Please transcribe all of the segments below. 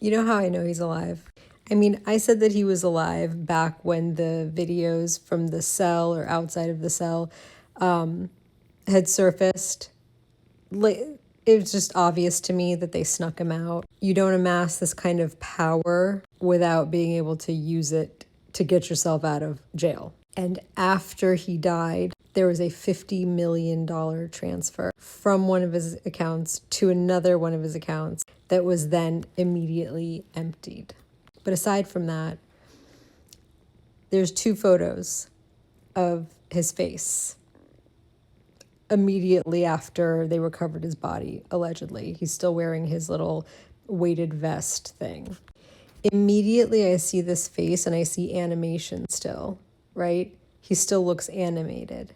You know how I know he's alive? I mean, I said that he was alive back when the videos from the cell or outside of the cell had surfaced. It was just obvious to me that they snuck him out. You don't amass this kind of power without being able to use it to get yourself out of jail. And after he died, there was a $50 million transfer from one of his accounts to another one of his accounts that was then immediately emptied. But aside from that, there's 2 photos of his face immediately after they recovered his body, allegedly. He's still wearing his little weighted vest thing. Immediately I see this face and I see animation still, right? He still looks animated.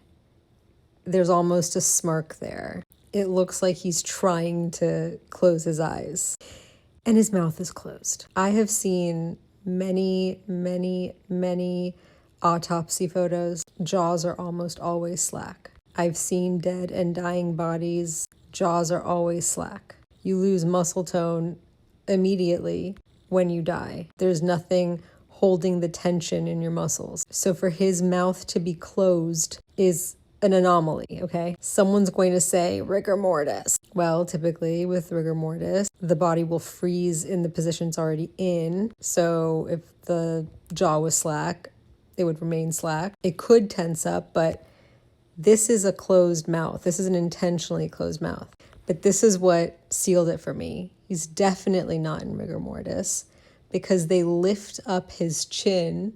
There's almost a smirk there. It looks like he's trying to close his eyes. And his mouth is closed. I have seen many autopsy photos. Jaws are almost always slack. I've seen dead and dying bodies. Jaws are always slack. You lose muscle tone immediately when you die. There's nothing holding the tension in your muscles. So for his mouth to be closed is an anomaly, okay? Someone's going to say rigor mortis. Well, typically with rigor mortis, the body will freeze in the position it's already in. So if the jaw was slack, it would remain slack. It could tense up, but this is a closed mouth. This is an intentionally closed mouth. But this is what sealed it for me. He's definitely not in rigor mortis because they lift up his chin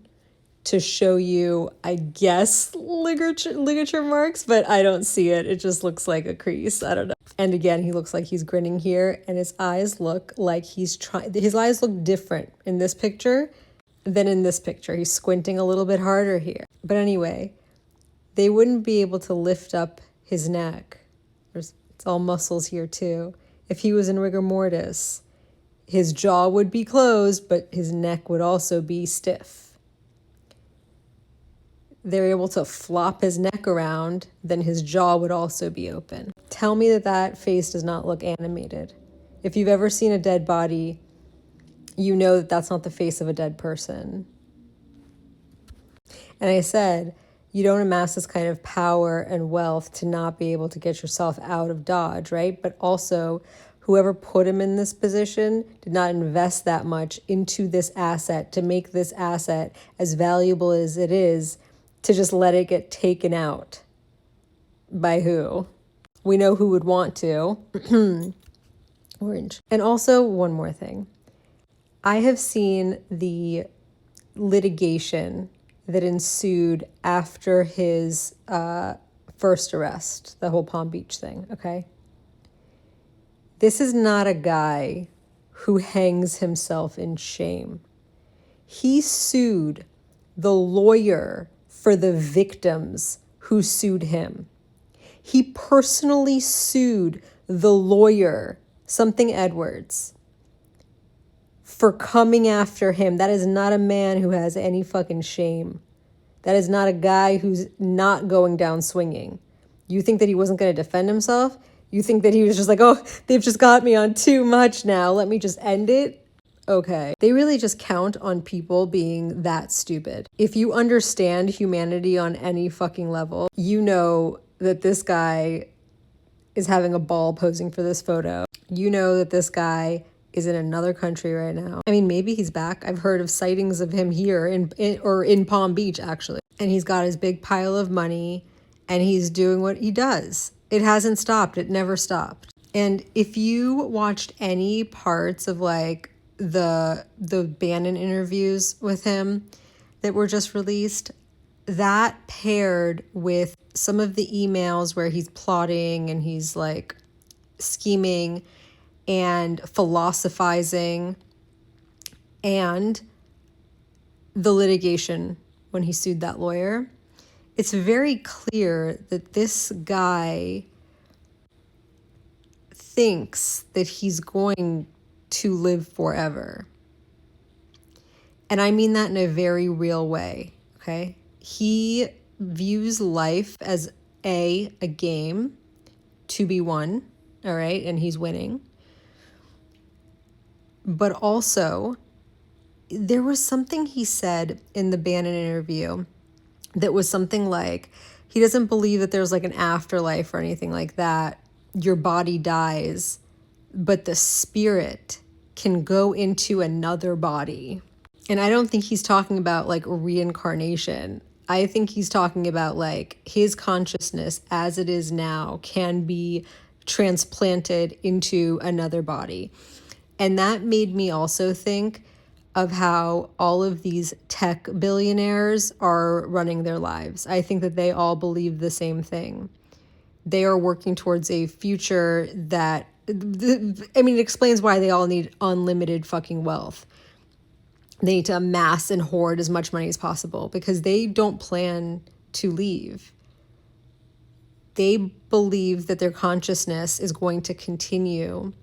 to show you, I guess, ligature marks, but I don't see it. It just looks like a crease. I don't know. And again, he looks like he's grinning here, and his eyes look like he's trying. His eyes look different in this picture than in this picture. He's squinting a little bit harder here. But anyway, they wouldn't be able to lift up his neck. It's all muscles here too. If he was in rigor mortis, his jaw would be closed, but his neck would also be stiff. They're able to flop his neck around, then his jaw would also be open. Tell me that that face does not look animated. If you've ever seen a dead body, you know that that's not the face of a dead person. And I said, you don't amass this kind of power and wealth to not be able to get yourself out of Dodge, right? But also, whoever put him in this position did not invest that much into this asset to make this asset as valuable as it is to just let it get taken out. By who? We know who would want to. Orange. And also, one more thing. I have seen the litigation that ensued after his first arrest, the whole Palm Beach thing, okay? This is not a guy who hangs himself in shame. He sued the lawyer for the victims who sued him. He personally sued the lawyer, something Edwards, for coming after him. That is not a man who has any fucking shame. That is not a guy who's not going down swinging. You think that he wasn't going to defend himself? You think that he was just like, oh, they've just got me on too much now. Let me just end it. Okay. They really just count on people being that stupid. If you understand humanity on any fucking level, you know that this guy is having a ball posing for this photo. You know that this guy is in another country right now. I mean, maybe he's back. I've heard of sightings of him here in Palm Beach, actually. And he's got his big pile of money and he's doing what he does. It hasn't stopped. It never stopped. And if you watched any parts of like the Bannon interviews with him that were just released, that paired with some of the emails where he's plotting and he's like scheming and philosophizing, and the litigation when he sued that lawyer, it's very clear that this guy thinks that he's going to live forever. And I mean that in a very real way, okay? He views life as a game to be won, all right? And he's winning. But also, there was something he said in the Bannon interview that was something like, he doesn't believe that there's like an afterlife or anything like that. Your body dies, but the spirit can go into another body. And I don't think he's talking about like reincarnation. I think he's talking about like his consciousness as it is now can be transplanted into another body. And that made me also think of how all of these tech billionaires are running their lives. I think that they all believe the same thing. They are working towards a future that, I mean, it explains why they all need unlimited fucking wealth. They need to amass and hoard as much money as possible because they don't plan to leave. They believe that their consciousness is going to continue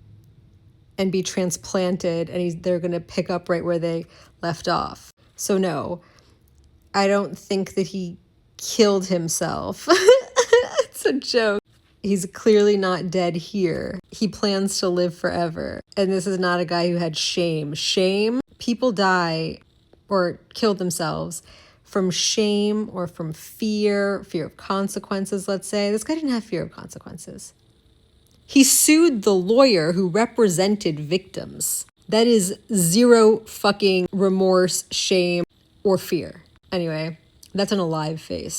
and be transplanted, and they're going to pick up right where they left off. So no, I don't think that he killed himself. It's a joke. He's clearly not dead here. He plans to live forever. And this is not a guy who had shame. Shame, people die or kill themselves from shame or from fear of consequences, let's say. This guy didn't have fear of consequences. He sued the lawyer who represented victims. That is zero fucking remorse, shame, or fear. Anyway, that's an alive face.